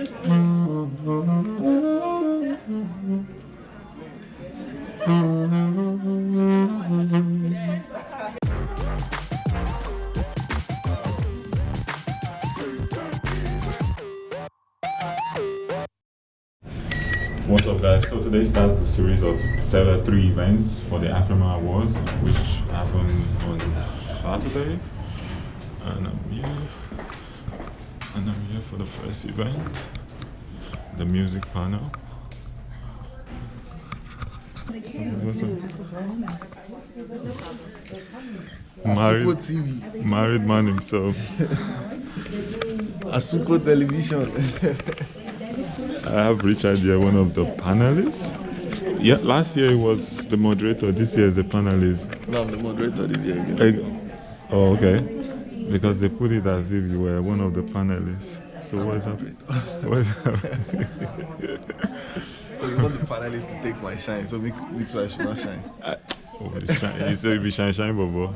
What's up, guys? So today starts the series of 3 events for the Afrimma Awards, which happened on Saturday, and I'm here for the first event, the music panel. Married man himself. Asuquo television. I have Richard here, one of the panelists. Yeah, last year he was the moderator, this year is the panelist. No, I'm the moderator this year again. Oh, okay. Because they put it as if you were one of the panelists. So what's happening? What's happening? You want the panelists to take my shine, so me too I should not shine. You say you be shine, bobo.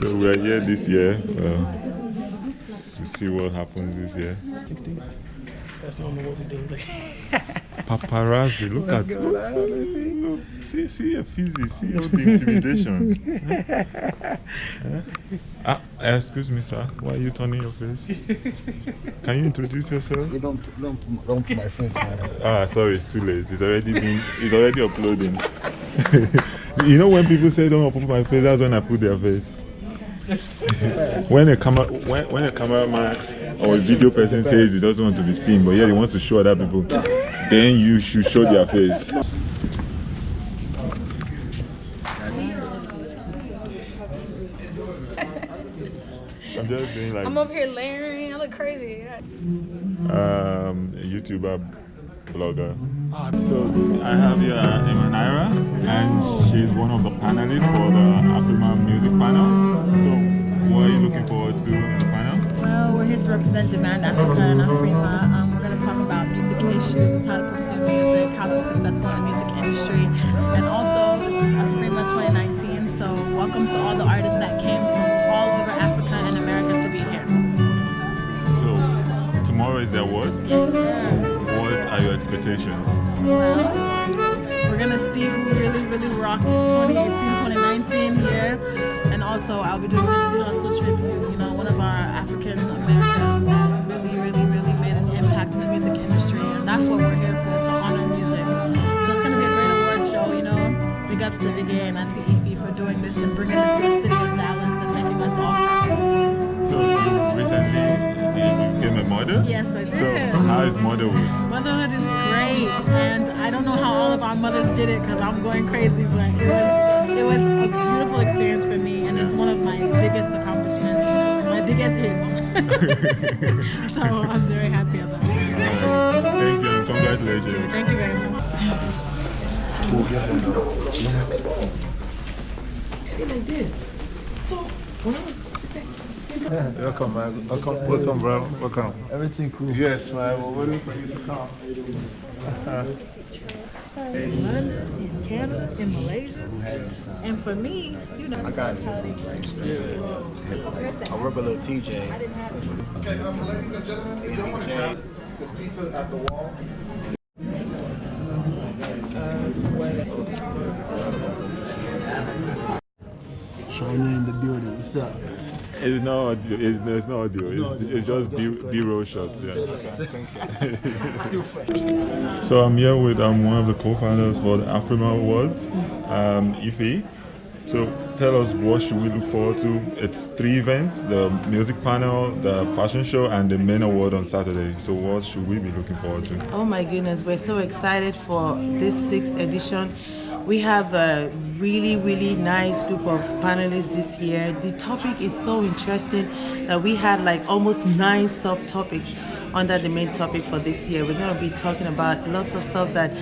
So we are here this year to see what happens this year. 16. That's normally what we do. Paparazzi, look at see a fizzy, see all the intimidation. Excuse me, sir, why are you turning your face? Can you introduce yourself? You don't put my face on. Sorry, it's too late. It's already uploading. You know when people say don't put my face, that's when I put their face. when a cameraman or a video person says he doesn't want to be seen, but yet he wants to show other people, then you should show their face. I'm just doing like... I'm up here layering, I look crazy. A YouTuber, blogger. So I have here Nyra, and she's one of the panelists for the Afrimma Music Panel. So what are you looking forward to in the panel? Well, we're here to represent Demand Africa and Afrimma. We're going to talk about music issues, how to pursue music, how to be successful in the music industry, and also this is Afrimma 2019. So welcome to all the artists that came from all over Africa and America to be here. So tomorrow is the award. Yes. So what are your expectations? Well, we're going to see who really rocks 2018, 2019 here. And also, I'll be doing a Asuquo tribute, you know, one of our African Americans that really made an impact in the music industry. And that's what we're here for, to honor music. So it's going to be a great award show, you know. Big ups to Vicky and Auntie Evie for doing this and bringing this to the city of Dallas and making us all proud. So you recently became a mother? Yes, I did. So how is motherhood? Motherhood is great, and I don't know how all of our mothers did it because I'm going crazy, but it was a beautiful experience for me, and it's one of my biggest accomplishments, my biggest hits. So I'm very happy about it. Thank you and congratulations. Thank you very much. Like this. So when I was Welcome, man. Welcome, bro. Welcome. everything cool. Yes, man. We're waiting for you to come. In London, in Canada, in Malaysia, and for me, you know, I got like straight a rubber little TJ. Okay, ladies and gentlemen, this pizza at the wall. Showing in the building. What's up? It's not audio. It's not audio. It's just B-roll shots. Yeah. So I'm here with one of the co-founders for the Afrimma Awards, Ife. So tell us, what should we look forward to? It's 3 events: the music panel, the fashion show, and the main award on Saturday. So what should we be looking forward to? Oh my goodness, we're so excited for this 6th edition. We have a really nice group of panelists this year. The topic is so interesting that we had like almost 9 subtopics under the main topic for this year. We're going to be talking about lots of stuff that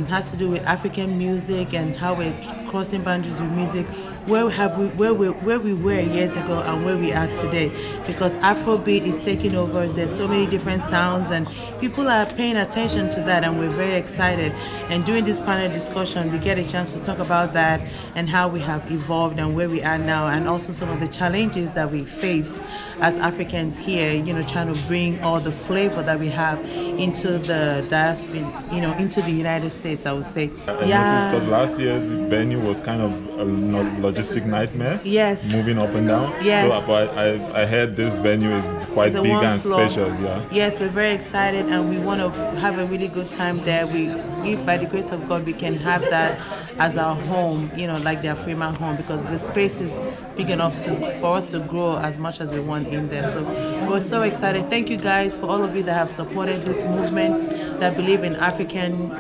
has to do with African music and how we're crossing boundaries with music. Where we were years ago and where we are today, because Afrobeat is taking over. There's so many different sounds and people are paying attention to that, and we're very excited. And during this panel discussion, we get a chance to talk about that and how we have evolved and where we are now, and also some of the challenges that we face as Africans here, trying to bring all the flavor that we have into the diaspora, into the United States, I would say. Because last year's venue was kind of a logistic nightmare. Yes. Moving up and down. Yes. So I heard this venue is quite big and spacious. Yeah. Yes, we're very excited and we want to have a really good time there. If by the grace of God we can have that as our home, like the Afrimma home, because the space is big enough for us to grow as much as we want in there. So we're so excited. Thank you guys for all of you that have supported this movement, that believe in African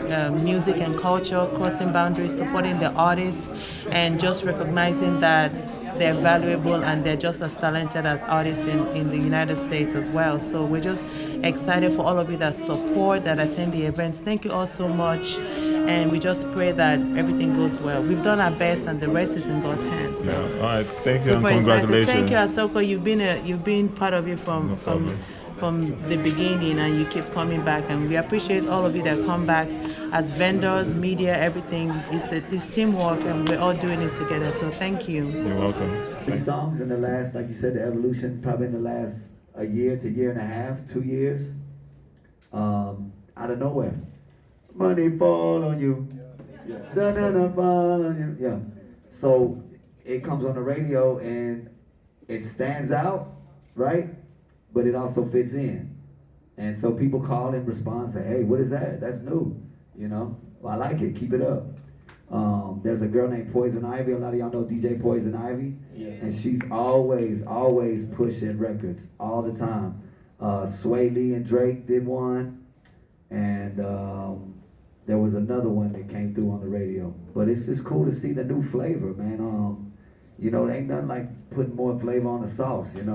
music and culture, crossing boundaries, supporting the artists, and just recognizing that they're valuable and they're just as talented as artists in the United States as well. So we're just excited for all of you that support, that attend the events. Thank you all so much. And we just pray that everything goes well. We've done our best and the rest is in God's hands. Yeah. All right. Thank you and congratulations. Thank you, Asuquo. You've been part of it from the beginning, and you keep coming back, and we appreciate all of you that come back as vendors, media, everything. It's teamwork, and we're all doing it together. So thank you. You're welcome. 3 songs in the last, like you said, the evolution probably in the last a year to year and a half, 2 years, out of nowhere. Money fall on you. Da-da-da, fall on you. Yeah. So it comes on the radio and it stands out, right? But it also fits in. And so people call and respond and say, hey, what is that? That's new. Well, I like it. Keep it up. There's a girl named Poison Ivy. A lot of y'all know DJ Poison Ivy. Yeah. And she's always pushing records all the time. Sway Lee and Drake did one. And there was another one that came through on the radio. But it's just cool to see the new flavor, man. There ain't nothing like putting more flavor on the sauce, and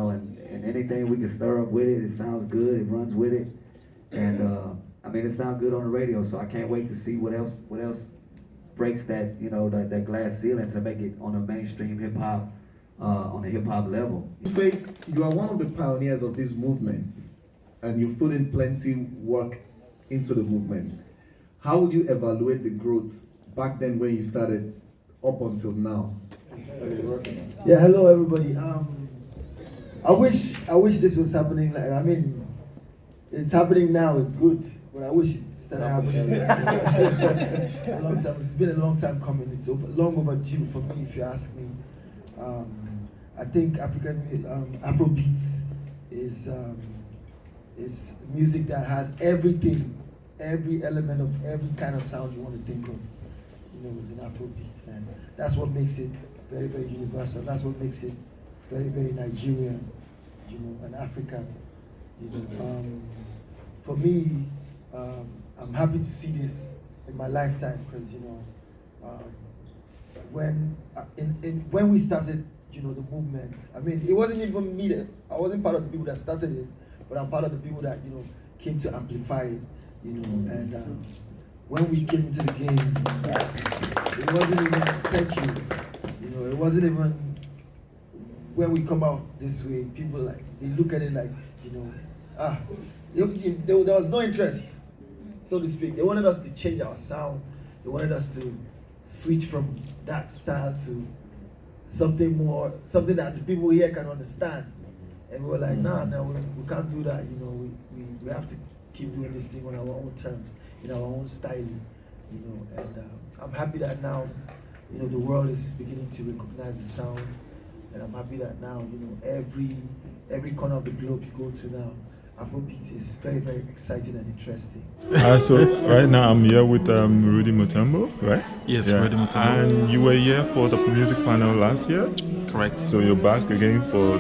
anything we can stir up with it sounds good, it runs with it. And it sounds good on the radio, so I can't wait to see what else breaks that, that glass ceiling to make it on a mainstream hip hop, on a hip hop level. Face, you are one of the pioneers of this movement, and you've put in plenty work into the movement. How would you evaluate the growth back then when you started up until now? Yeah, hello everybody. I wish this was happening. It's happening now. It's good, but I wish it started happening a long time. It's been a long time coming. It's long overdue for me, if you ask me. I think African Afrobeats is music that has everything, every element of every kind of sound you want to think of. Is an Afrobeat, and that's what makes it very, very universal. That's what makes it very, very Nigerian, and African. For me, I'm happy to see this in my lifetime because when we started, the movement. It wasn't even me I wasn't part of the people that started it, but I'm part of the people that came to amplify it. And when we came into the game, it wasn't even thank you. It wasn't even when we come out this way. People they look at it like there was no interest, so to speak. They wanted us to change our sound. They wanted us to switch from that style to something that the people here can understand. And we were like, nah, we can't do that. We have to keep doing this thing on our own terms, in our own style, and I'm happy that now, the world is beginning to recognize the sound, and I'm happy that now, every corner of the globe you go to now, Afrobeat is very, very exciting and interesting. So right now I'm here with Rudy Mutombo, right? Yes, yeah. Rudy Mutombo. And you were here for the music panel last year? Correct. So you're back again for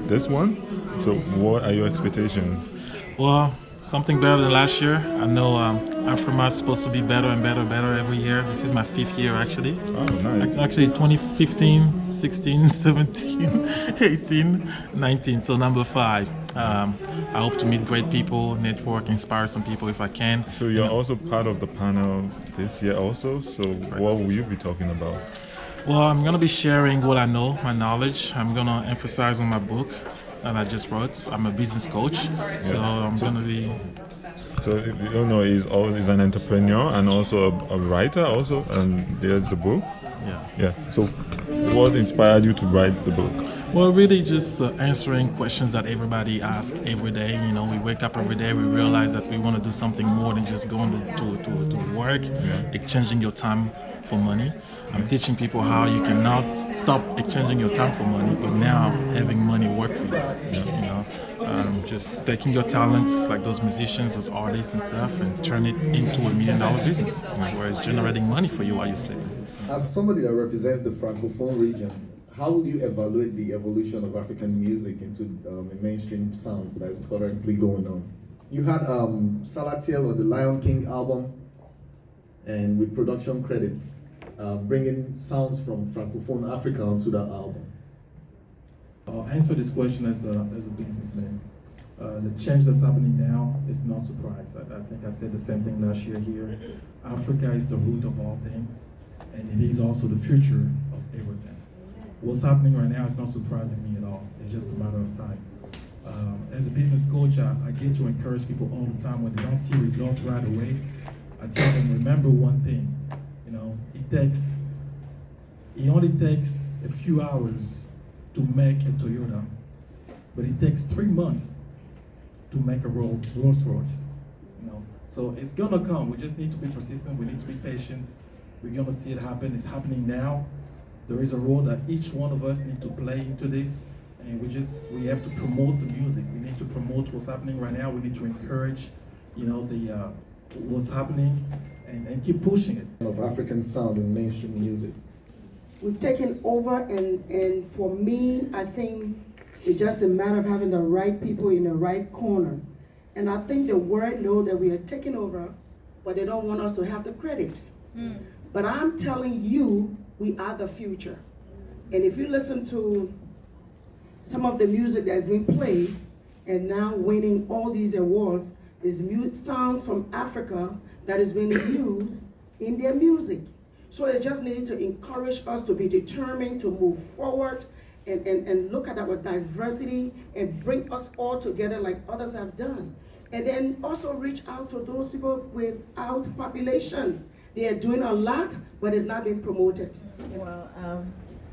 this one? So what are your expectations? Well, something better than last year. I know Afrimma is supposed to be better and better every year. This is my 5th year actually. Oh, nice. Actually 2015, 16, 17, 18, 19, so number 5. I hope to meet great people, network, inspire some people if I can. So you're also part of the panel this year also, so what will you be talking about? Well, I'm going to be sharing what I know, my knowledge. I'm going to emphasize on my book that I just wrote. I'm a business coach, so I'm going to be... So if you don't know, he's an entrepreneur and also a writer also, and there's the book. Yeah. So, what inspired you to write the book? Well, really just answering questions that everybody asks every day. You know, we wake up every day, we realize that we want to do something more than just going to work, exchanging your time for money. I'm teaching people how you cannot stop exchanging your time for money, but now having money work for you. You know, just taking your talents, like those musicians, those artists and stuff, and turn it into $1 million business, you know, where it's generating money for you while you're sleeping. As somebody that represents the Francophone region, how would you evaluate the evolution of African music into mainstream sounds that is currently going on? You had Salatiel on the Lion King album, and with production credit, bringing sounds from Francophone Africa onto that album. I'll answer this question as a businessman. The change that's happening now is not surprise. I think I said the same thing last year here. Africa is the root of all things, and it is also the future of everything. What's happening right now is not surprising me at all. It's just a matter of time. As a business coach, I get to encourage people all the time when they don't see results right away. I tell them, remember one thing. You know, it only takes a few hours to make a Toyota, but it takes 3 months to make a Rolls Royce. You know, so it's gonna come. We just need to be persistent. We need to be patient. We're gonna see it happen. It's happening now. There is a role that each one of us need to play into this, and we have to promote the music. We need to promote what's happening right now. We need to encourage, you know, what's happening, and keep pushing it. Of African sound in mainstream music. We've taken over, and for me, I think it's just a matter of having the right people in the right corner. And I think the world knows that we are taking over, but they don't want us to have the credit. But I'm telling you, we are the future. And if you listen to some of the music that's been played and now winning all these awards, is sounds from Africa that is being used in their music. So it just needed to encourage us to be determined to move forward and look at our diversity and bring us all together like others have done. And then also reach out to those people without population. They are doing a lot, but it's not being promoted. Well,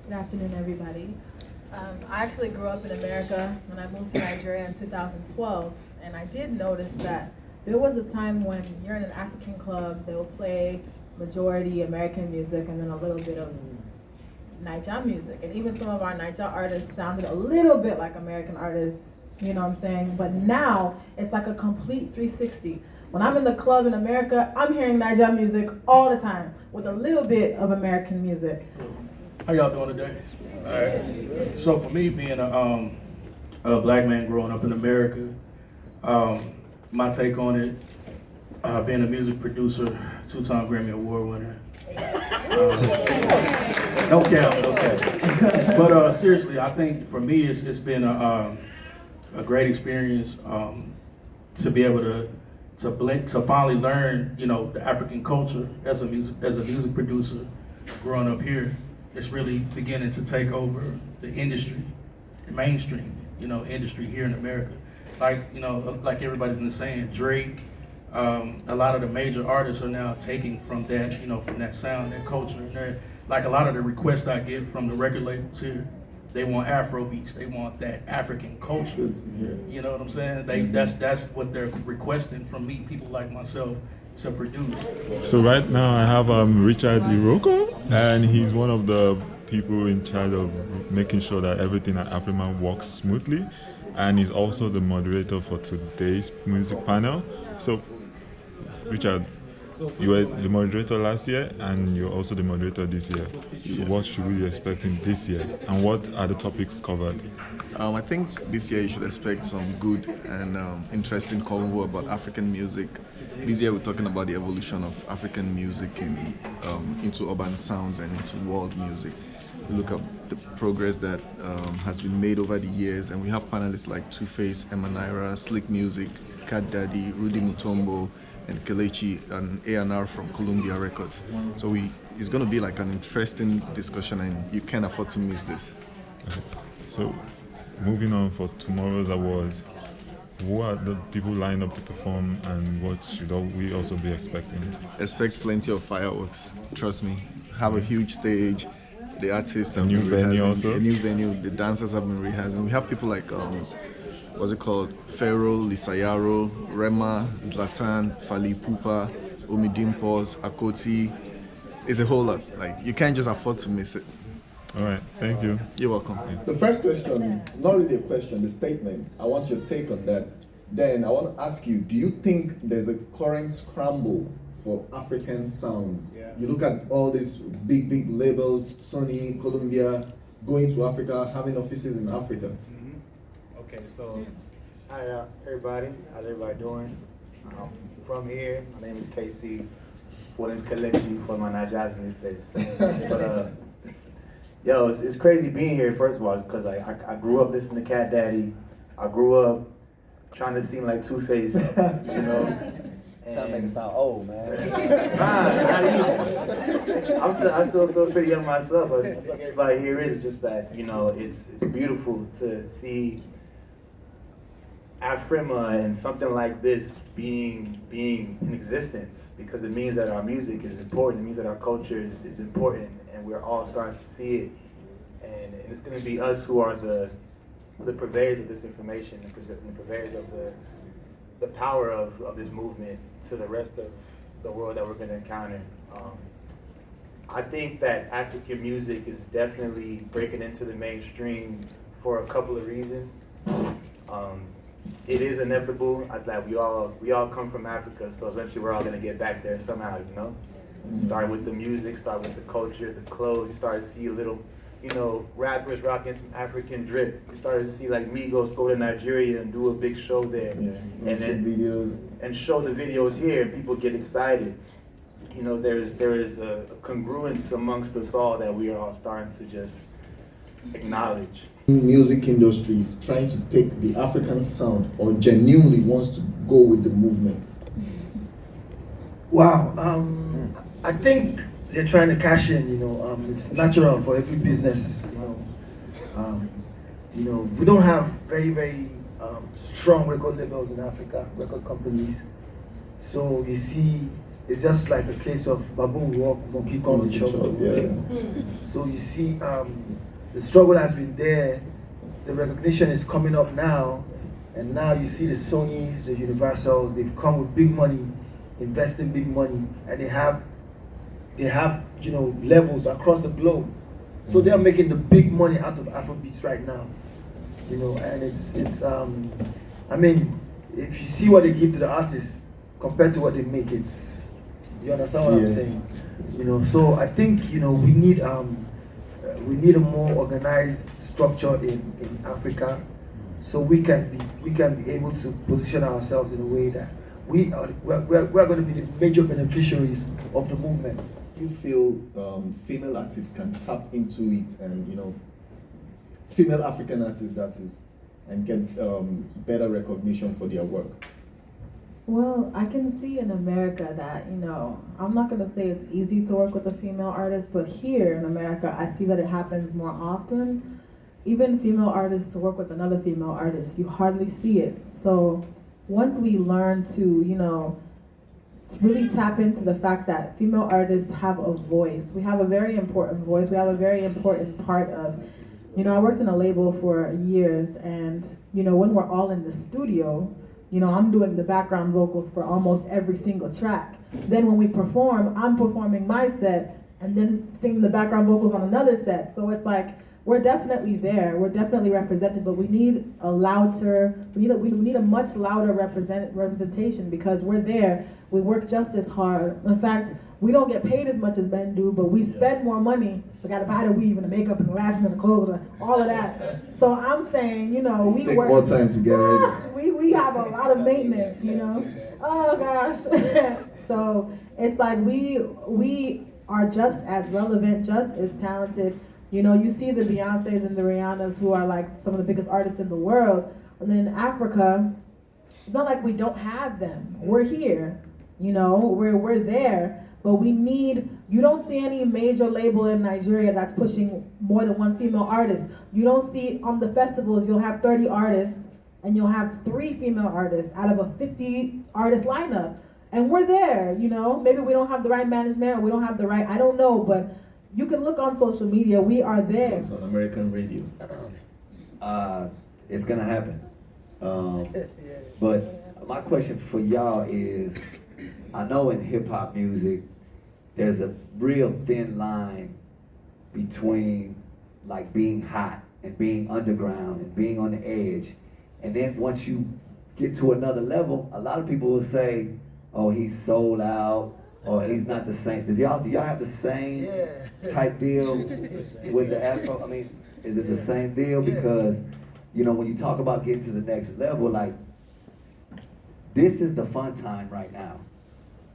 good afternoon, everybody. I actually grew up in America when I moved to Nigeria in 2012, and I did notice that there was a time when you're in an African club, they'll play majority American music and then a little bit of Nrya music. And even some of our Nrya artists sounded a little bit like American artists, you know what I'm saying? But now it's like a complete 360. When I'm in the club in America, I'm hearing Nrya music all the time with a little bit of American music. How y'all doing today? All right. So for me, being a black man growing up in America, my take on it, being a music producer, 2-time Grammy Award winner. No cap. But seriously, I think for me, it's been a great experience to be able to finally learn, you know, the African culture as a music producer. Growing up here, it's really beginning to take over the industry, the mainstream, you know, industry here in America. Like, you know, like everybody's been saying, Drake, a lot of the major artists are now taking from that, you know, from that sound, that culture, and they're like a lot of the requests I get from the record labels here. They want Afro beats. They want that African culture. You know what I'm saying? That's what they're requesting from me, people like myself, to produce. So right now I have Richard Iroko, and he's one of the people in charge of making sure that everything at Afrimma works smoothly, and he's also the moderator for today's music panel. So, Richard, you were the moderator last year, and you're also the moderator this year. So what should we be expecting this year, and what are the topics covered? I think this year you should expect some good and interesting convo about African music. This year we're talking about the evolution of African music into urban sounds and into world music. We look at the progress that has been made over the years, and we have panelists like Two-Face, Nyra, Slick Music, Cat Daddy, Rudy Mutombo, and Kelechi, and A&R from Columbia Records. So it's going to be like an interesting discussion, and you can't afford to miss this. Okay. So, moving on for tomorrow's awards, who are the people lined up to perform, and what should we also be expecting? Expect plenty of fireworks, trust me. have a huge stage. The artists A new have been venue rehearsing, also? a new venue. The dancers have been rehearsing. We have people like what's it called? Pharaoh, Lisayaro, Rema, Zlatan, Fali Pupa, Omi Dimpos, Akoti. It's a whole lot. Like you can't just afford to miss it. All right, thank you. You're welcome. The first question, not really a question, the statement. I want your take on that. Then I want to ask you, do you think there's a current scramble for African sounds? Yeah. You look at all these big labels, Sony, Columbia, going to Africa, having offices in Africa. Okay, so hi everybody. How's everybody doing? From here, my name is KC. Foreign collection for my Nrya in this place. But yo, it's crazy being here. First of all, because I grew up listening to Cat Daddy. I grew up trying to seem like Two-Face, you know. Trying to make it sound old, man. I still feel pretty young myself, but I feel like everybody here is just that, you know, it's beautiful to see Afrimma and something like this being in existence, because it means that our music is important, it means that our culture is important, and we're all starting to see it. And it's going to be us who are the purveyors of this information, and the purveyors of the power of this movement to the rest of the world that we're going to encounter. I think that African music is definitely breaking into the mainstream for a couple of reasons. It is inevitable that we all come from Africa, so eventually we're all going to get back there somehow, you know? Start with the music, start with the culture, the clothes. You start to see a little, you know, rappers rocking some African drip. You started to see like Migos go to Nigeria and do a big show there, and then videos and show the videos here, and people get excited. You know, there is a congruence amongst us all that we are all starting to just acknowledge. Music industry is trying to take the African sound, or genuinely wants to go with the movement. Wow, I think they're trying to cash in. You know, it's natural for every business. You know, we don't have very strong record labels in Africa, record companies. So you see, it's just like a case of baboon walk, monkey come and show. So you see, the struggle has been there. The recognition is coming up now, and now you see the Sonys, the Universals. They've come with big money, investing big money, and they have you know, levels across the globe. So they are making the big money out of Afrobeats right now, you know. And it's I mean, if you see what they give to the artists compared to what they make, it's, you understand what I'm saying, you know. So I think, you know, we need a more organized structure in Africa, so we can be able to position ourselves in a way that we're going to be the major beneficiaries of the movement. You feel female artists can tap into it, and, you know, female African artists, that is, and get better recognition for their work? Well, I can see in America that, you know, I'm not going to say it's easy to work with a female artist, but here in America, I see that it happens more often. Even female artists to work with another female artist, you hardly see it. So once we learn to, you know, really tap into the fact that female artists have a voice. We have a very important voice. We have a very important part of, you know, I worked in a label for years, and, you know, when we're all in the studio, you know, I'm doing the background vocals for almost every single track. Then when we perform, I'm performing my set and then singing the background vocals on another set. So it's like, we're definitely there, we're definitely represented, but we need a louder, we need a much louder representation, because we're there, we work just as hard. In fact, we don't get paid as much as men do, but we spend more money. We gotta buy the weave and the makeup and the lashes and the clothes and all of that. So I'm saying, you know, we take work more time to get ready. We have a lot of maintenance, you know. Oh gosh. So it's like we are just as relevant, just as talented. You know, you see the Beyoncés and the Rihannas, who are like some of the biggest artists in the world. And then in Africa, it's not like we don't have them. We're here, you know, we're there. But we need, you don't see any major label in Nigeria that's pushing more than one female artist. You don't see on the festivals, you'll have 30 artists and you'll have 3 female artists out of a 50 artist lineup. And we're there, you know. Maybe we don't have the right management, or we don't have the right, I don't know, but you can look on social media, we are there. It's on American radio. It's gonna happen. But my question for y'all is, I know in hip hop music, there's a real thin line between like being hot and being underground and being on the edge. And then once you get to another level, a lot of people will say, oh, he's sold out, or he's not the same. Do y'all have the same type deal with the Afro? I mean, is it the same deal? Because, you know, when you talk about getting to the next level, like, this is the fun time right now.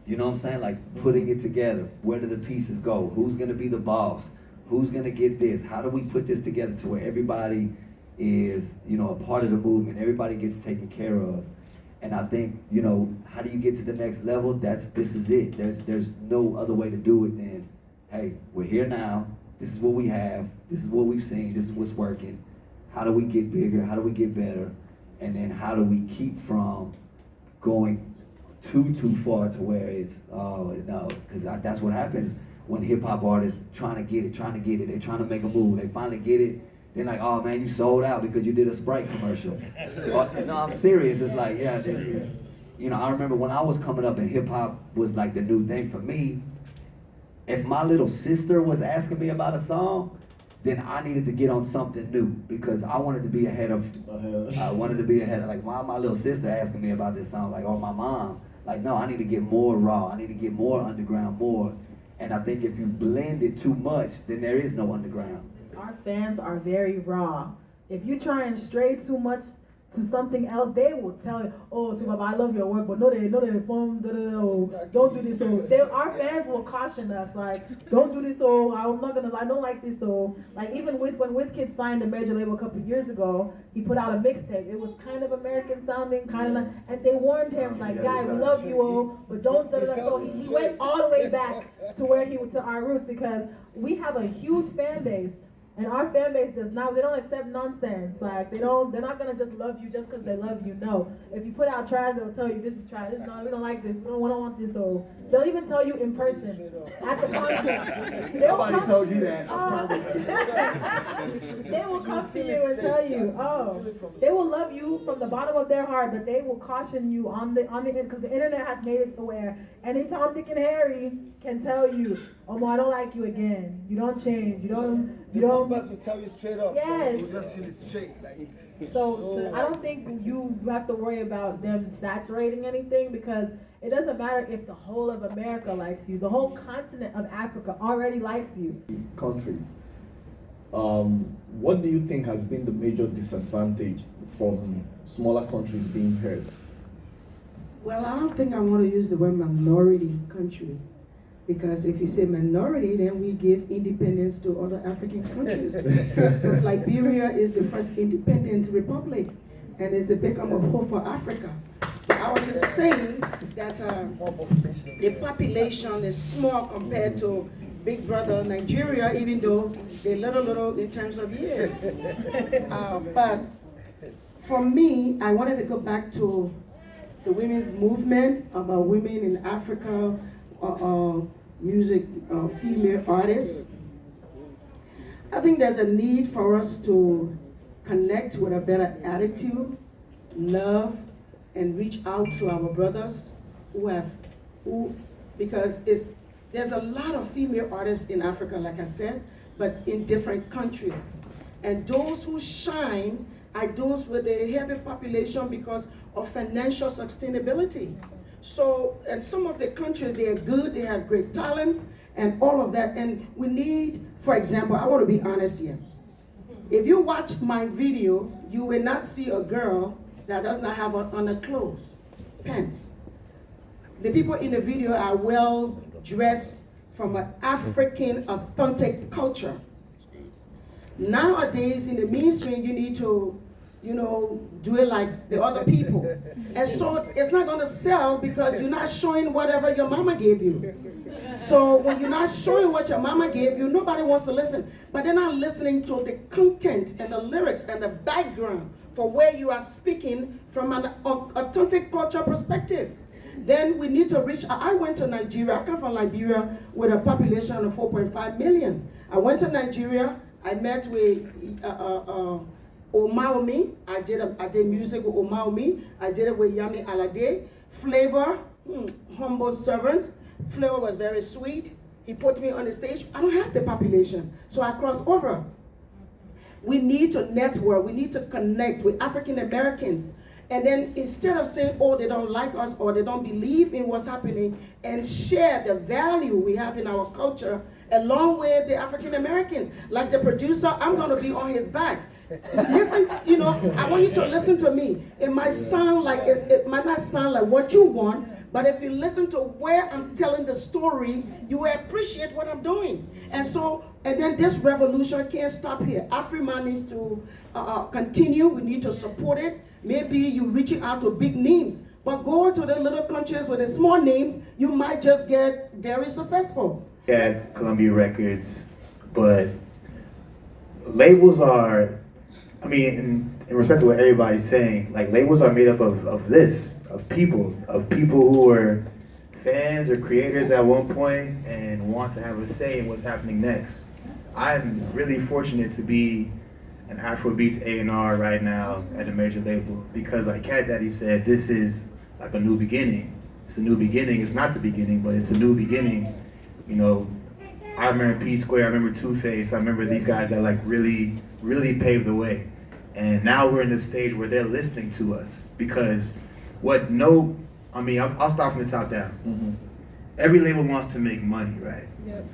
You know what I'm saying? Like, putting it together. Where do the pieces go? Who's gonna be the boss? Who's gonna get this? How do we put this together to where everybody is, you know, a part of the movement, everybody gets taken care of? And I think, you know, how do you get to the next level? This is it. There's no other way to do it than, hey, we're here now. This is what we have. This is what we've seen. This is what's working. How do we get bigger? How do we get better? And then how do we keep from going too far to where it's, oh, no, because that's what happens when hip hop artists trying to get it. They're trying to make a move. They finally get it. They're like, oh man, you sold out because you did a Sprite commercial. No, I'm serious. It's like, yeah, you know, I remember when I was coming up and hip hop was like the new thing for me. If my little sister was asking me about a song, then I needed to get on something new because I wanted to be ahead of, like my little sister asking me about this song, like, or my mom, like, no, I need to get more raw. I need to get more underground, more. And I think if you blend it too much, then there is no underground. Our fans are very raw. If you try and stray too much to something else, they will tell you, oh, Tubaba, I love your work, but no, they form, don't do this. So our fans will caution us, like, don't do this. So I don't like this. So like even when Wizkid signed a major label a couple years ago, he put out a mixtape. It was kind of American sounding, and they warned him, like, guy, we love you, but don't do that. So he went all the way back to our roots because we have a huge fan base. And our fan base they don't accept nonsense. Like, they're not gonna just love you just because they love you. No. If you put out trash, they'll tell you this is trash. No, we don't like this. We don't want this. So they'll even tell you in person at the concert. Nobody told you that. They will come to you and tell you, they will love you from the bottom of their heart, but they will caution you on the internet because the internet has made it to where any Tom, Dick, and Harry can tell you, oh, I don't like you again. You don't change. You don't. Us will tell you straight up. Yes. We'll just feel it straight. So I don't think you have to worry about them saturating anything because it doesn't matter if the whole of America likes you. The whole continent of Africa already likes you. Countries. What do you think has been the major disadvantage from smaller countries being heard? Well, I don't think I want to use the word minority country. Because if you say minority, then we give independence to other African countries. Because Liberia is the first independent republic, and it's the beacon of hope for Africa. But I was just saying that the population is small compared to big brother Nigeria, even though they're little in terms of years. But for me, I wanted to go back to the women's movement about women in Africa, music, female artists. I think there's a need for us to connect with a better attitude, love, and reach out to our brothers because there's a lot of female artists in Africa, like I said, but in different countries. And those who shine are those with a heavy population because of financial sustainability. So, and some of the countries, they are good, they have great talents, and all of that. And we need, for example, I want to be honest here. If you watch my video, you will not see a girl that does not have on her clothes, pants. The people in the video are well dressed from an African authentic culture. Nowadays, in the mainstream, you need to do it like the other people. And so it's not going to sell because you're not showing whatever your mama gave you. So when you're not showing what your mama gave you, nobody wants to listen. But they're not listening to the content and the lyrics and the background for where you are speaking from an authentic cultural perspective. then we need to reach. I went to Nigeria. I come from Liberia with a population of 4.5 million. I went to Nigeria. I met with Omaomi. I did music with Omaomi. I did it with Yami Alade. Flavor, humble servant. Flavor was very sweet. He put me on the stage. I don't have the population, so I crossed over. We need to network. We need to connect with African Americans. And then instead of saying, oh, they don't like us or they don't believe in what's happening, and share the value we have in our culture along with the African Americans. Like the producer, I'm going to be on his back. Listen, I want you to listen to me. It might sound like, it might not sound like what you want, but if you listen to where I'm telling the story, you will appreciate what I'm doing. And then this revolution can't stop here. Afrimma needs to continue. We need to support it. Maybe you reaching out to big names, but go to the little countries with the small names, you might just get very successful. At Columbia Records, but labels are, I mean, in respect to what everybody's saying, like labels are made up of people who are fans or creators at one point and want to have a say in what's happening next. I'm really fortunate to be an Afrobeats A&R right now at a major label because like Cat Daddy said, this is like a new beginning. It's a new beginning. It's not the beginning, but it's a new beginning. I remember P Square, I remember Two-Face, I remember these guys that like really, really paved the way. And now we're in the stage where they're listening to us because I'll start from the top down. Mm-hmm. Every label wants to make money, right? Yep.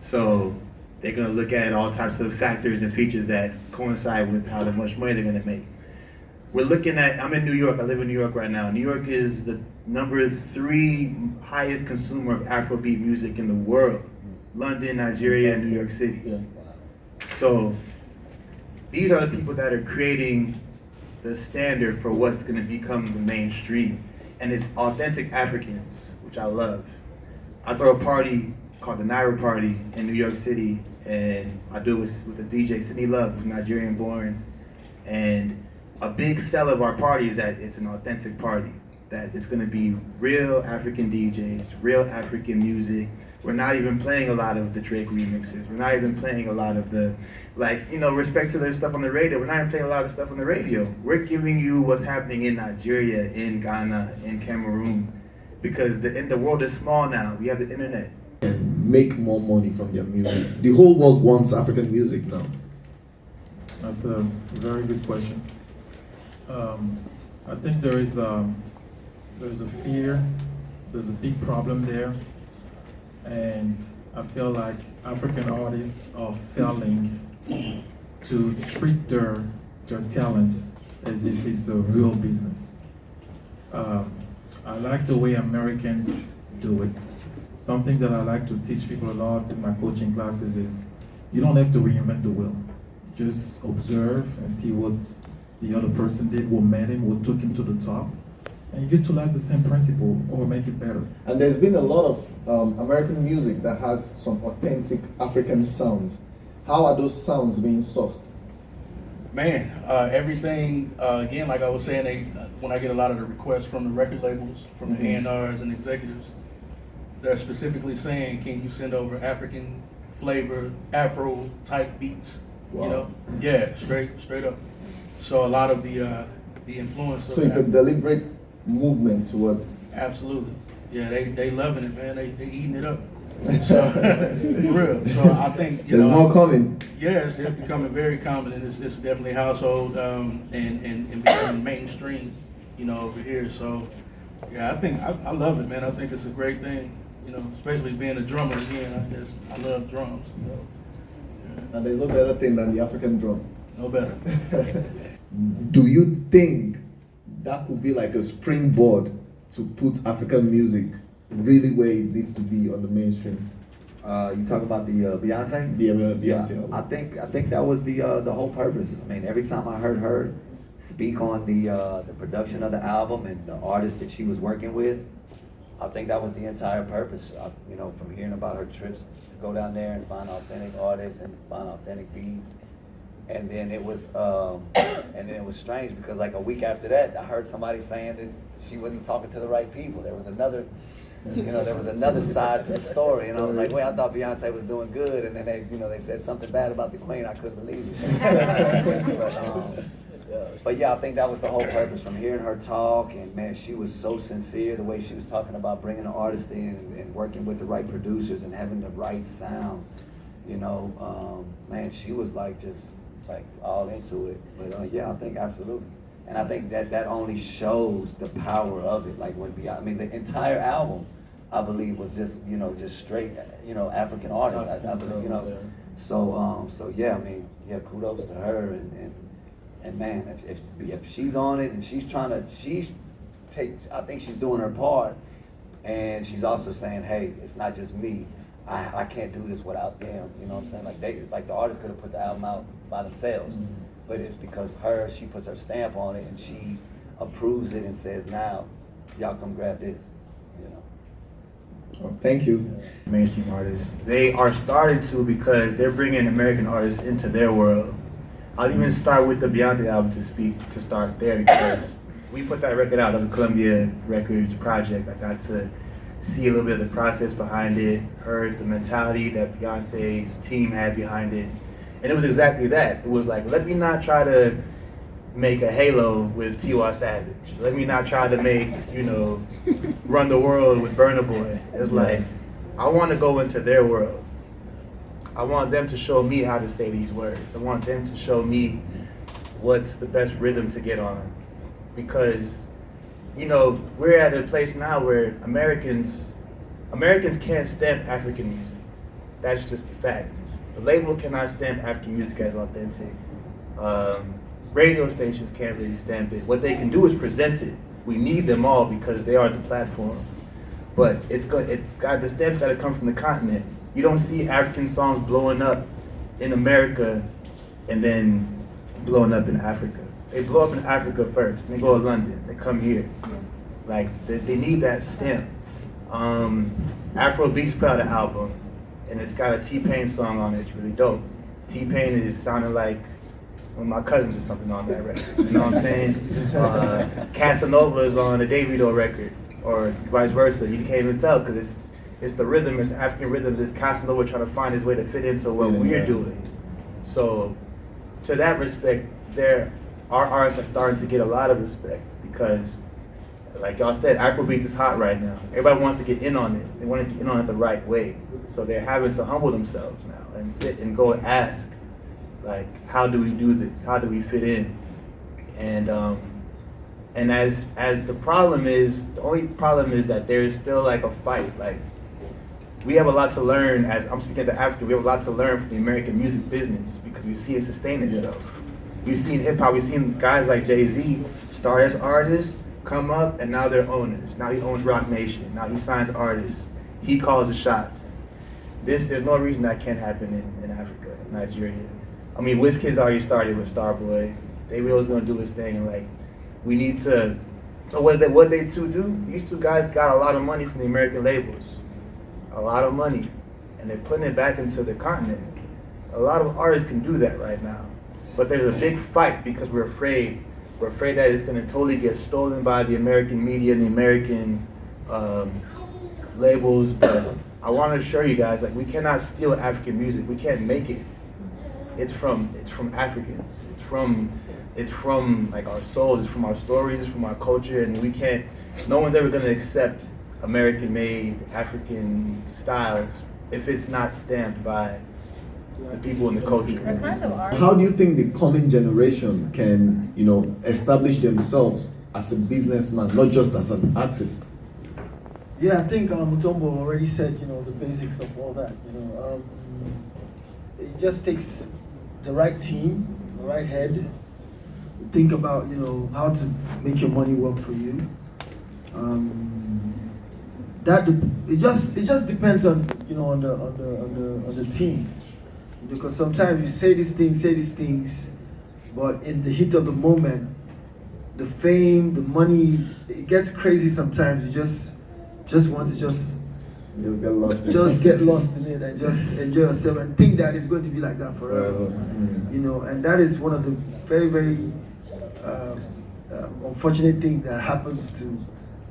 So they're gonna look at all types of factors and features that coincide with how much money they're gonna make. We're looking at, I'm in New York, I live in New York right now. New York is the number 3 highest consumer of Afrobeat music in the world. London, Nigeria, and New York City. Yeah. So these are the people that are creating the standard for what's gonna become the mainstream. And it's authentic Africans, which I love. I throw a party called the Nyra party in New York City, and I do it with the DJ Sydney Love, who's Nigerian born. And a big sell of our party is that it's an authentic party, that it's gonna be real African DJs, real African music. We're not even playing a lot of the Drake remixes. We're not even playing a lot of the, respect to their stuff on the radio. We're not even playing a lot of stuff on the radio. We're giving you what's happening in Nigeria, in Ghana, in Cameroon, because the world is small now. We have the internet. And make more money from their music. The whole world wants African music now. That's a very good question. I think there's a fear, there's a big problem there, and I feel like African artists are failing to treat their talent as if it's a real business. I like the way Americans do it. Something that I like to teach people a lot in my coaching classes is you don't have to reinvent the wheel. Just observe and see what the other person did, what made him, what took him to the top, and utilize the same principle or make it better. And there's been a lot of American music that has some authentic African sounds. How are those sounds being sourced? Man, everything, again, like I was saying, when I get a lot of the requests from the record labels, from the A&Rs and executives, they're specifically saying, can you send over African flavor, Afro type beats? Wow. Yeah, straight up. So a lot of the influence. So it's a deliberate movement towards. Absolutely. Yeah, they loving it, man. They eating it up. So for real. So I think there's more coming. Yeah, it's becoming very common, and it's definitely household and becoming mainstream, over here. So yeah, I think I love it, man. I think it's a great thing, especially being a drummer again. I love drums. So. Yeah. And there's no better thing than the African drum. No better. Do you think that could be like a springboard to put African music really where it needs to be on the mainstream? You talk about the Beyonce? The Beyonce. Yeah, I think that was the whole purpose. I mean, every time I heard her speak on the production of the album and the artist that she was working with, I think that was the entire purpose. From hearing about her trips to go down there and find authentic artists and find authentic beats, And then it was strange because like a week after that, I heard somebody saying that she wasn't talking to the right people. There was another, there was another side to the story, and I was like, wait, I thought Beyonce was doing good, and then they said something bad about the Queen. I couldn't believe it. But yeah, I think that was the whole purpose from hearing her talk, and man, she was so sincere the way she was talking about bringing the artists in and working with the right producers and having the right sound. Man, she was like just like all into it. But yeah, I think absolutely, and I think that only shows the power of it. Like when the entire album, I believe, was just just straight African artists. I believe So yeah, I mean, yeah, kudos to her and man, if she's on it and I think she's doing her part, and she's also saying, hey, it's not just me. I can't do this without them. You know what I'm saying? Like the artist could have put the album out by themselves, but it's because she puts her stamp on it and she approves it and says, now, y'all come grab this. Oh, thank you. Mainstream artists, they are starting to because they're bringing American artists into their world. I'll even start with the Beyonce album to start there because we put that record out as a Columbia Records project. I got to see a little bit of the process behind it, heard the mentality that Beyonce's team had behind it, and it was exactly that. It was like, let me not try to make a Halo with T.Y. Savage. Let me not try to make, Run the World with Burna Boy. It's like, I want to go into their world. I want them to show me how to say these words. I want them to show me what's the best rhythm to get on. Because, we're at a place now where Americans can't stamp African music. That's just a fact. The label cannot stamp African music as authentic. Radio stations can't really stamp it. What they can do is present it. We need them all because they are the platform. But the stamp's got to come from the continent. You don't see African songs blowing up in America and then blowing up in Africa. They blow up in Africa first, and they go to London, they come here. Like, they need that stamp. Afrobeats put out an album, and it's got a T-Pain song on it. It's really dope. T-Pain is sounding like one of my cousins or something on that record. You know what I'm saying? Casanova is on a Davido record, or vice versa. You can't even tell because it's the rhythm, it's African rhythm, it's Casanova trying to find his way to fit into what we're doing. So, to that respect, our artists are starting to get a lot of respect because, like y'all said, Afrobeats is hot right now. Everybody wants to get in on it. They want to get in on it the right way. So they're having to humble themselves now and sit and go and ask, like, how do we do this? How do we fit in? And as the only problem is that there's still like a fight. Like, we have a lot to learn, I'm speaking as an African, we have a lot to learn from the American music business because we see it sustain itself. Yes. We've seen hip hop, we've seen guys like Jay-Z start as artists, come up, and now they're owners. Now he owns Rock Nation. Now he signs artists. He calls the shots. There's no reason that can't happen in Africa, Nigeria. I mean, WizKid's already started with Starboy. Davido's gonna do his thing, and like, we need to. What they two do? These two guys got a lot of money from the American labels, a lot of money, and they're putting it back into the continent. A lot of artists can do that right now, but there's a big fight because we're afraid. We're afraid that it's gonna totally get stolen by the American media and the American labels. But I want to assure you guys, like, we cannot steal African music. We can't make it. It's from Africans. It's from like our souls. It's from our stories. It's from our culture, and we can't. No one's ever gonna accept American-made African styles if it's not stamped by the people in the culture. How do you think the coming generation can, establish themselves as a businessman, not just as an artist? Yeah, I think Mutombo already said, the basics of all that. It just takes the right team, the right head. Think about, how to make your money work for you. It just depends on, on the team. Because sometimes you say these things, but in the heat of the moment, the fame, the money, it gets crazy sometimes. You just want to Just get lost in just it. get lost in it and just enjoy yourself and think that it's going to be like that forever. You know, and that is one of the very, very unfortunate things that happens to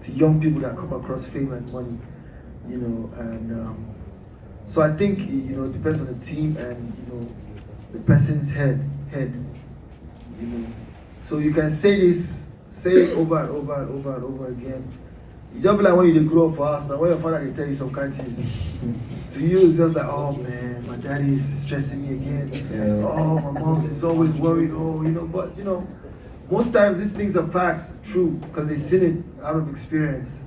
young people that come across fame and money. You know, and so I think, you know, it depends on the team and, you know, the person's head, you know. So you can say it over and over and over and over again. It's just like when you grow up for us, now when your father they tell you some kind of things. To you it's just like, oh man, my daddy is stressing me again. Yeah. Oh, my mom is always worried, oh, you know, but you know, most times these things are facts, true, because they've seen it out of experience.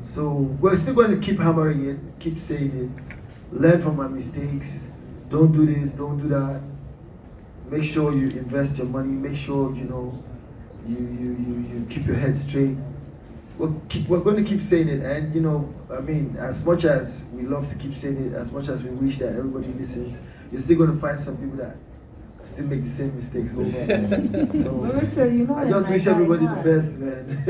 So we're still going to keep hammering it, keep saying it, learn from my mistakes, don't do this, don't do that. Make sure you invest your money, make sure, you know, you keep your head straight. We're going to keep saying it, and you know, I mean, as much as we love to keep saying it, as much as we wish that everybody listens, you're still going to find some people that still make the same mistakes over. So Richard, you know, I just wish everybody the best, man.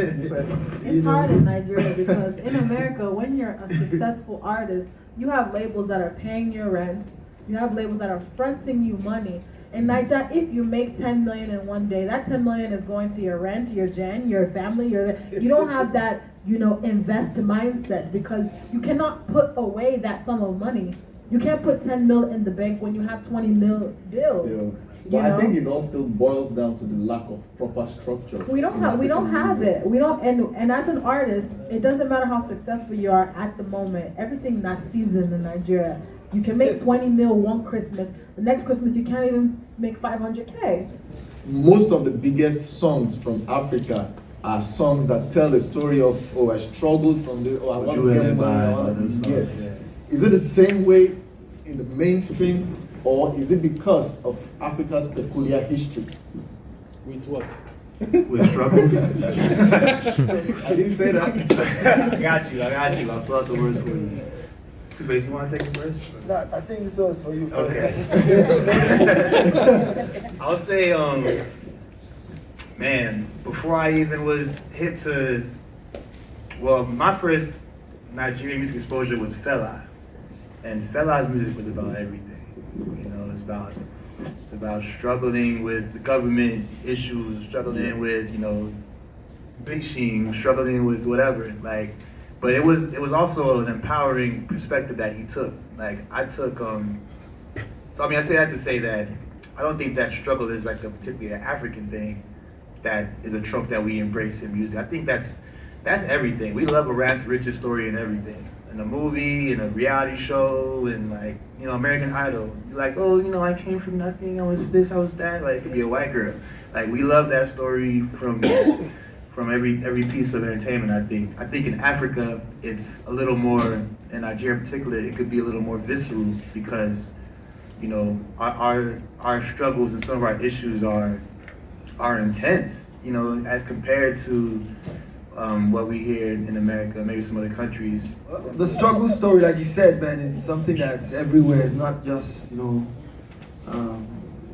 It's hard in Nigeria because in America, when you're a successful artist, you have labels that are paying your rent, you have labels that are fronting you money. In Nigeria, if you make 10 million in one day, that 10 million is going to your rent, your gen, your family, you don't have that, you know, invest mindset because you cannot put away that sum of money. You can't put 10 mil in the bank when you have 20 mil bills. Yeah. But I think it all still boils down to the lack of proper structure. We don't have it. We don't, and as an artist, it doesn't matter how successful you are at the moment. Everything not seasoned in Nigeria. You can make 20 mil one Christmas. The next Christmas you can't even make 500K. Most of the biggest songs from Africa are songs that tell the story of, oh, I struggled from this, oh, I want to get money. Yes. Is it the same way in the mainstream, or is it because of Africa's peculiar history? With what? With struggle? I didn't say that. I got you. I pull out the words for you. Two-Face, you want to take it first? No, I think this was for you first. Okay. I'll say, man, before I even was hip to, well, my first Nigerian music exposure was Fela. And Fela's music was about everything. You know, it's about struggling with the government issues, struggling with, you know, bleaching, struggling with whatever. Like, but it was also an empowering perspective that he took. Like I took, so I mean, I say that to say that I don't think that struggle is like a particularly African thing that is a trope that we embrace in music. I think that's everything. We love a rags to riches story and everything. In a movie, in a reality show, and like, you know, American Idol. You're like, oh, you know, I came from nothing, I was this, I was that. Like, it could be a white girl. Like, we love that story from every piece of entertainment, I think. I think in Africa, it's a little more, in Nigeria in particular, it could be a little more visceral because, you know, our struggles and some of our issues are intense, you know, as compared to what we hear in America, maybe some other countries. The struggle story, like you said, man, it's something that's everywhere. It's not just, you know,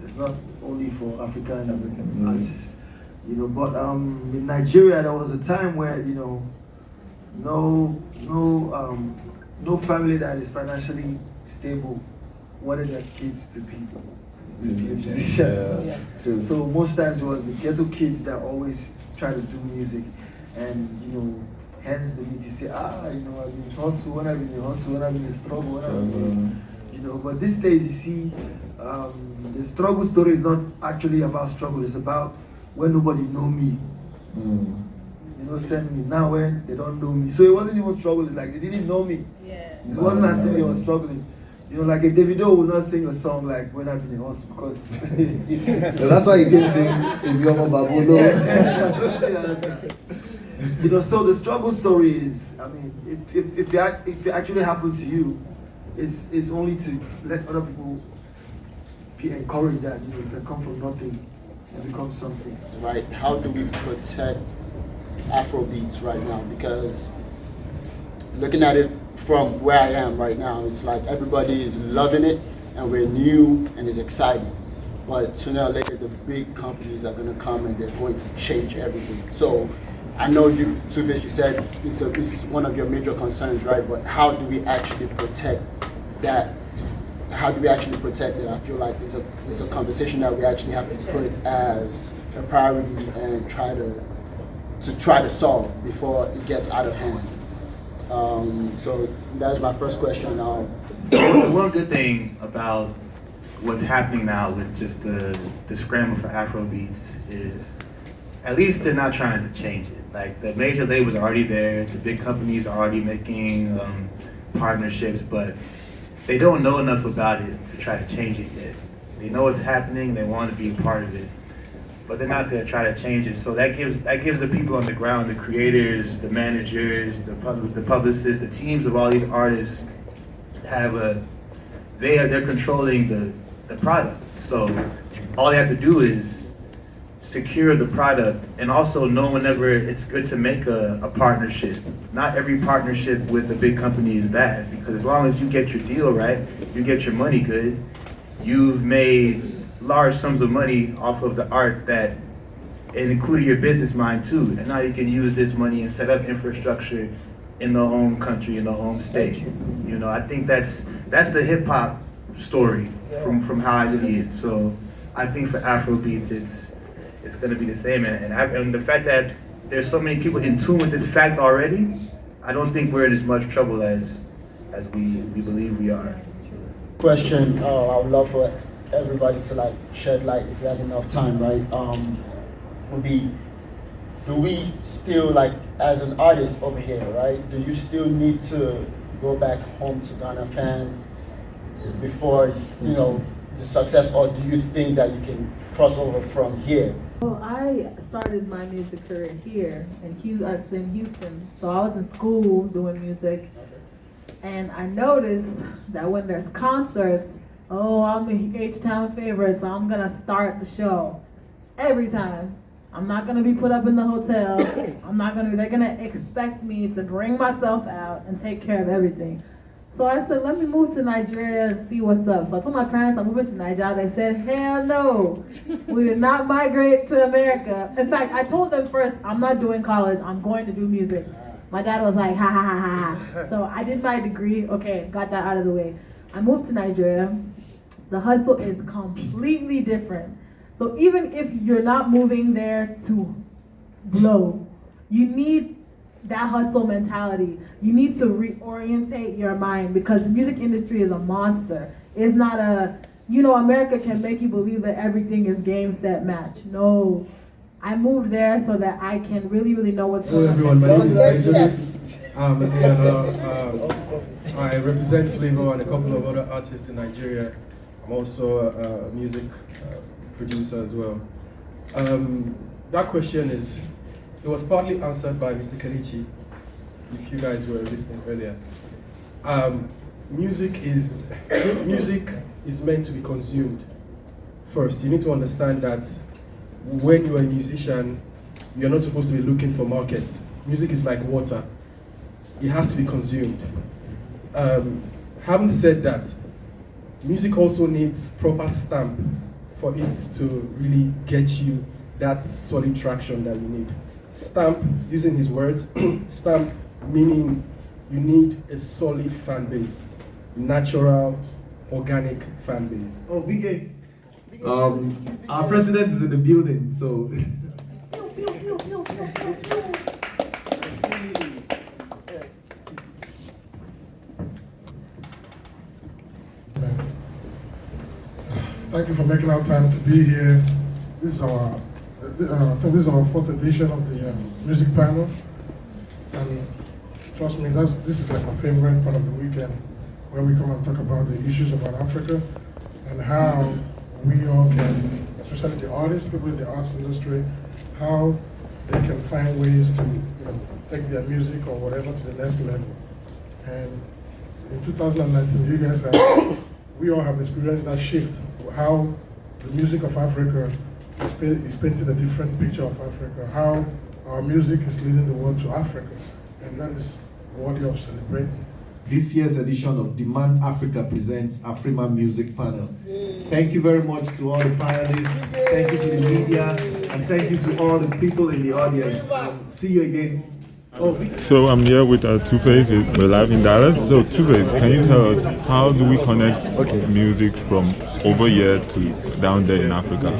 it's not only for African artists, you know. But in Nigeria, there was a time where, you know, no family that is financially stable wanted their kids to be musicians. Yeah. So most times it was the ghetto kids that always try to do music. And, you know, hence the need to say, you know, I've been hustle, when I've been in hustle, when I've been in struggle, when I've been, you know. But these days, you see, the struggle story is not actually about struggle. It's about when nobody know me. You know, send me. Now when they don't know me. So it wasn't even struggle. It's like they didn't know me. Yeah. It wasn't as if they were struggling. You know, like a Davido would not sing a song like When I've Been in Hustle because... That's why he keeps singing Ibiomo Babulo. You know, so the struggle story is, I mean, if it actually happened to you, it's only to let other people be encouraged that, you know, you can come from nothing to become something. Right. How do we protect Afrobeats right now? Because looking at it from where I am right now, it's like everybody is loving it and we're new and it's exciting. But sooner or later, the big companies are going to come and they're going to change everything. So I know you, Two-Face, you said it's one of your major concerns, right? But how do we actually protect that? How do we actually protect it? I feel like it's a conversation that we actually have to put as a priority and try to solve before it gets out of hand. So that's my first question. The one good thing about what's happening now with just the scramble for Afro beats is at least they're not trying to change it. Like the major labels are already there, the big companies are already making partnerships, but they don't know enough about it to try to change it yet. They know it's happening, they want to be a part of it, but they're not going to try to change it. So that gives the people on the ground, the creators, the managers, the publicists, the teams of all these artists they're controlling the product. So all they have to do is secure the product, and also know whenever it's good to make a partnership. Not every partnership with a big company is bad, because as long as you get your deal right, you get your money good, you've made large sums of money off of the art that, and including your business mind too, and now you can use this money and set up infrastructure in the home country, in the home state. You know, I think that's the hip hop story from how I see it. So I think for Afrobeats, it's going to be the same, and the fact that there's so many people in tune with this fact already, I don't think we're in as much trouble as we believe we are. Question, I would love for everybody to like shed light if you have enough time, right? Would be, do we still, like as an artist over here, right? Do you still need to go back home to Ghana fans before the success, or do you think that you can cross over from here? Well, I started my music career here in Houston. So I was in school doing music, and I noticed that when there's concerts, I'm a H-Town favorite, so I'm gonna start the show every time. I'm not gonna be put up in the hotel. They're gonna expect me to bring myself out and take care of everything. So I said, let me move to Nigeria and see what's up. So I told my parents I'm moving to Nigeria. They said, hell no, we did not migrate to America. In fact, I told them first, I'm not doing college, I'm going to do music. My dad was like, ha ha ha ha ha. So I did my degree, okay, got that out of the way. I moved to Nigeria. The hustle is completely different. So even if you're not moving there to blow, you need that hustle mentality. You need to reorientate your mind, because the music industry is a monster. It's not America can make you believe that everything is game, set, match. No. I moved there so that I can really, really know what's going on. Hello everyone, my name is Benjamin. I represent Flavor and a couple of other artists in Nigeria. I'm also a music producer as well. That question it was partly answered by Mr. Kenichi, if you guys were listening earlier. Music is meant to be consumed. First, you need to understand that when you're a musician, you're not supposed to be looking for markets. Music is like water. It has to be consumed. Having said that, music also needs proper stamp for it to really get you that solid traction that you need. Stamp, using his words, stamp meaning you need a solid fan base, natural, organic fan base. Oh, BK. Our president is in the building, so. Thank you for making our time to be here. This is our, I think this is our 4th edition of the music panel, and trust me, this is like my favorite part of the weekend, where we come and talk about the issues about Africa and how we all can, especially the artists, people in the arts industry, how they can find ways to take their music or whatever to the next level. And in 2019, you guys we all have experienced that shift, how the music of Africa is painting a different picture of Africa, how our music is leading the world to Africa, and that is worthy of celebrating. This year's edition of Demand Africa presents Afrimma Music Panel. Thank you very much to all the panelists. Thank you to the media. And thank you to all the people in the audience. See you again. So I'm here with Two-Face. We're live in Dallas. So Two-Face, can you tell us how do we connect music from over here to down there in Africa?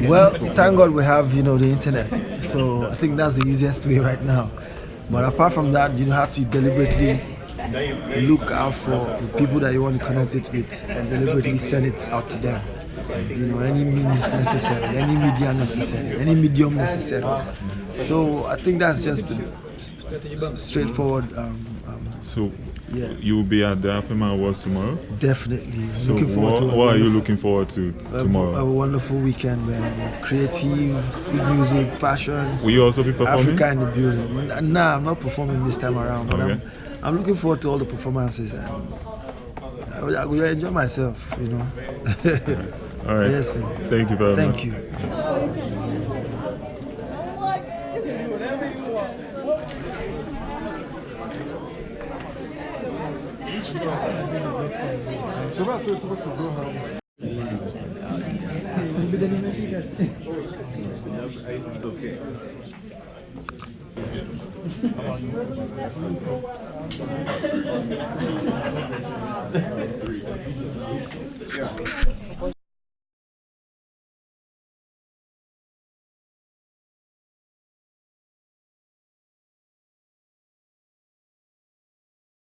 Well, thank God we have the internet. So I think that's the easiest way right now. But apart from that, you have to deliberately look out for the people that you want to connect it with and deliberately send it out to them. Any means necessary, any media necessary, any medium necessary. So I think that's just straightforward. So you'll be at the Afrimma Awards tomorrow? Definitely. So what are you looking forward to tomorrow? A wonderful weekend, man. Creative, good music, fashion. Will you also be performing? Africa in the building. Nah, I'm not performing this time around, but I'm looking forward to all the performances. I will enjoy myself, All right. Yes, sir. Thank you very much. Thank you. Yeah.